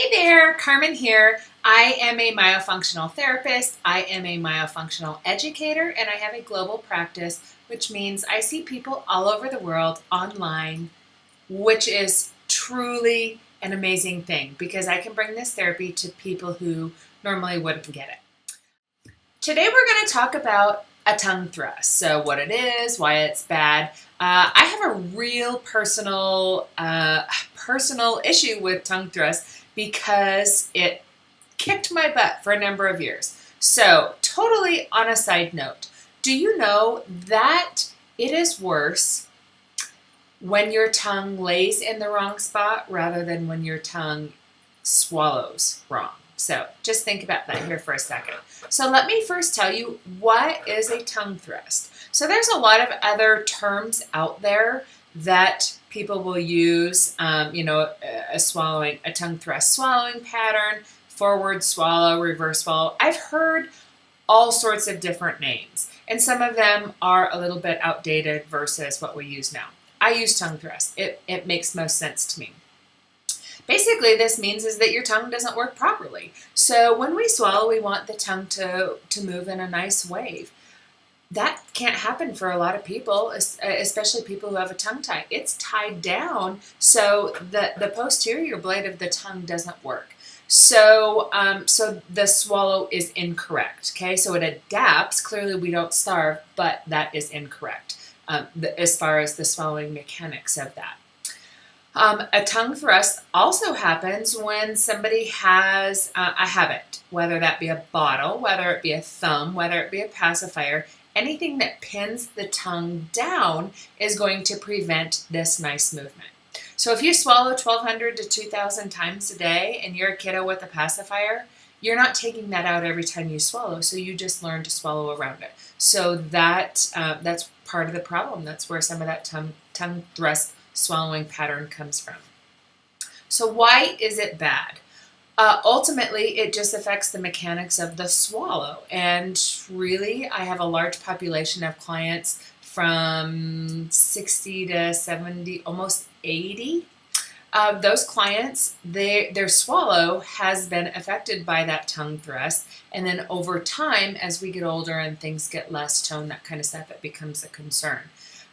Hey there, Carmen here. I am a myofunctional therapist, I am a myofunctional educator, and I have a global practice, which means I see people all over the world online, which is truly an amazing thing because I can bring this therapy to people who normally wouldn't get it. Today we're going to talk about a tongue thrust. So what it is, why it's bad. I have a real personal issue with tongue thrust because it kicked my butt for a number of years. So totally on a side note, do you know that it is worse when your tongue lays in the wrong spot rather than when your tongue swallows wrong? So just think about that here for a second. So let me first tell you, what is a tongue thrust? So there's a lot of other terms out there that people will use, a tongue thrust swallowing pattern, forward swallow, reverse swallow. I've heard all sorts of different names, and some of them are a little bit outdated versus what we use now. I use tongue thrust. It makes most sense to me. Basically, this means is that your tongue doesn't work properly. So when we swallow, we want the tongue to move in a nice wave. That can't happen for a lot of people, especially people who have a tongue tie. It's tied down, so the posterior blade of the tongue doesn't work. So the swallow is incorrect, okay? So it adapts. Clearly, we don't starve, but that is incorrect as far as the swallowing mechanics of that. A tongue thrust also happens when somebody has a habit, whether that be a bottle, whether it be a thumb, whether it be a pacifier. Anything that pins the tongue down is going to prevent this nice movement. So if you swallow 1,200 to 2,000 times a day and you're a kiddo with a pacifier, you're not taking that out every time you swallow, so you just learn to swallow around it. So that's part of the problem. That's where some of that tongue thrust swallowing pattern comes from. So why is it bad? Ultimately, it just affects the mechanics of the swallow. And really, I have a large population of clients from 60 to 70, almost 80. Those clients, their swallow has been affected by that tongue thrust. And then over time, as we get older and things get less tone, that kind of stuff, it becomes a concern.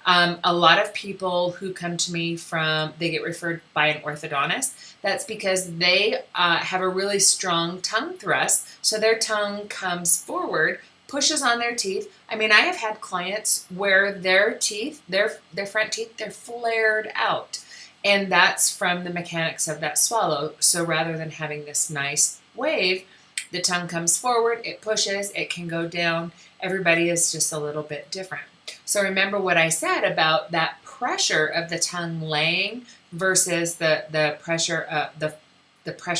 A lot of people who come to me they get referred by an orthodontist. That's because they have a really strong tongue thrust, so their tongue comes forward, pushes on their teeth. I mean, I have had clients where their teeth, their front teeth, they're flared out, and that's from the mechanics of that swallow. So rather than having this nice wave, the tongue comes forward, it pushes, it can go down. Everybody is just a little bit different. So remember what I said about that pressure of the tongue laying versus the pressure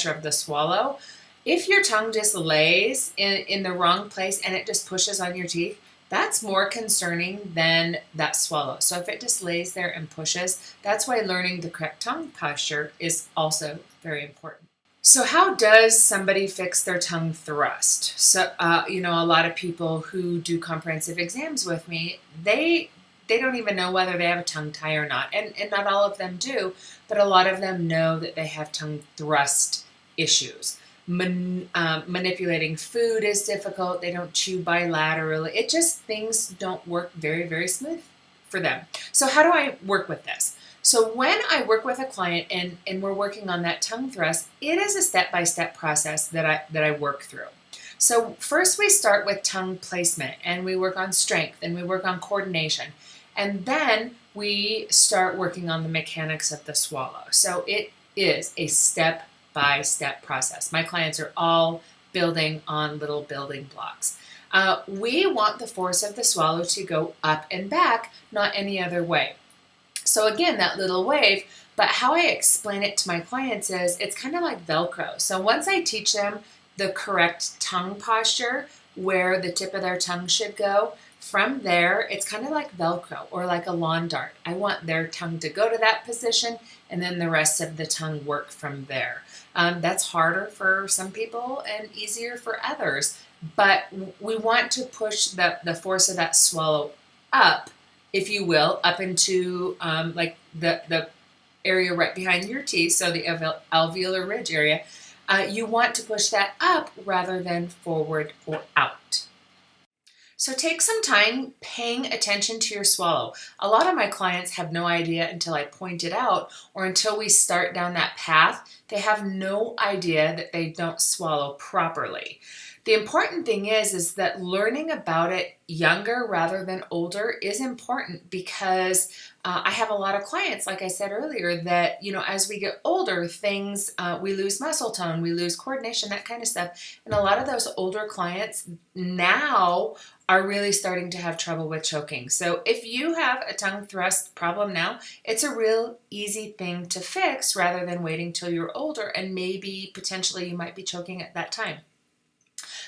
of the swallow. If your tongue just lays in the wrong place and it just pushes on your teeth, that's more concerning than that swallow. So if it just lays there and pushes, that's why learning the correct tongue posture is also very important. So how does somebody fix their tongue thrust? So, a lot of people who do comprehensive exams with me, they don't even know whether they have a tongue tie or not. And not all of them do, but a lot of them know that they have tongue thrust issues. Manipulating food is difficult. They don't chew bilaterally. Things don't work very, very smooth for them. So how do I work with this? So when I work with a client and we're working on that tongue thrust, it is a step-by-step process that I work through. So first we start with tongue placement, and we work on strength, and we work on coordination. And then we start working on the mechanics of the swallow. So it is a step-by-step process. My clients are all building on little building blocks. We want the force of the swallow to go up and back, not any other way. So again, that little wave, but how I explain it to my clients is it's kind of like Velcro. So once I teach them the correct tongue posture, where the tip of their tongue should go, from there, it's kind of like Velcro or like a lawn dart. I want their tongue to go to that position and then the rest of the tongue work from there. That's harder for some people and easier for others, but we want to push the force of that swallow up, if you will, up into like the area right behind your teeth, so the alveolar ridge area, You want to push that up rather than forward or out. So take some time paying attention to your swallow. A lot of my clients have no idea until I point it out or until we start down that path. They have no idea that they don't swallow properly. The important thing is that learning about it younger rather than older is important because I have a lot of clients, like I said earlier, that, as we get older, we lose muscle tone, we lose coordination, that kind of stuff. And a lot of those older clients now are really starting to have trouble with choking. So if you have a tongue thrust problem now, it's a real easy thing to fix rather than waiting till you're older and maybe potentially you might be choking at that time.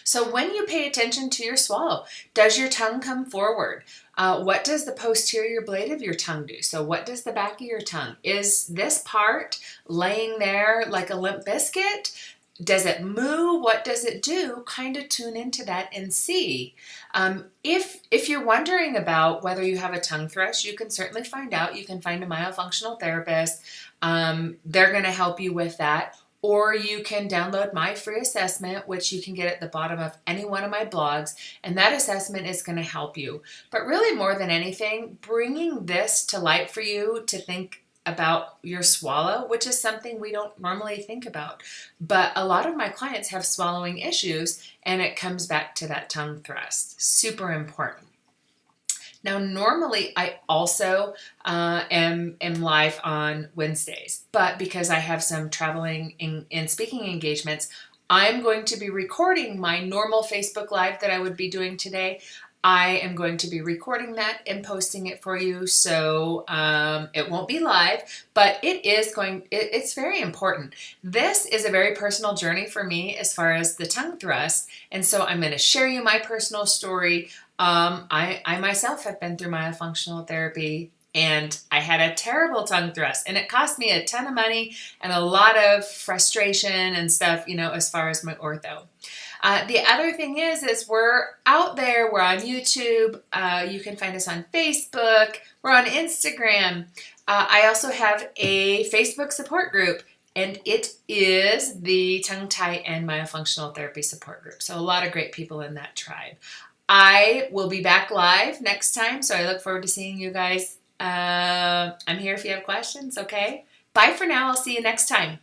So when you pay attention to your swallow, does your tongue come forward? What does the posterior blade of your tongue do? So what does the back of your tongue? Is this part laying there like a limp biscuit? Does it move? What does it do? Kind of tune into that and see. If you're wondering about whether you have a tongue thrust, you can certainly find out. You can find a myofunctional therapist. They're going to help you with that. Or you can download my free assessment, which you can get at the bottom of any one of my blogs, and that assessment is going to help you. But really, more than anything, bringing this to light for you to think about your swallow, which is something we don't normally think about. But a lot of my clients have swallowing issues, and it comes back to that tongue thrust. Super important. Now, normally I also am live on Wednesdays, but because I have some traveling and speaking engagements, I'm going to be recording my normal Facebook Live that I would be doing today. I am going to be recording that and posting it for you, so it won't be live, but it's very important. This is a very personal journey for me as far as the tongue thrust, and so I'm going to share you my personal story. I myself have been through myofunctional therapy, and I had a terrible tongue thrust, and it cost me a ton of money and a lot of frustration and stuff, as far as my ortho. The other thing is we're out there. We're on YouTube. You can find us on Facebook. We're on Instagram. I also have a Facebook support group, and it is the Tongue Tie and Myofunctional Therapy support group. So a lot of great people in that tribe. I will be back live next time, so I look forward to seeing you guys. I'm here if you have questions, okay? Bye for now. I'll see you next time.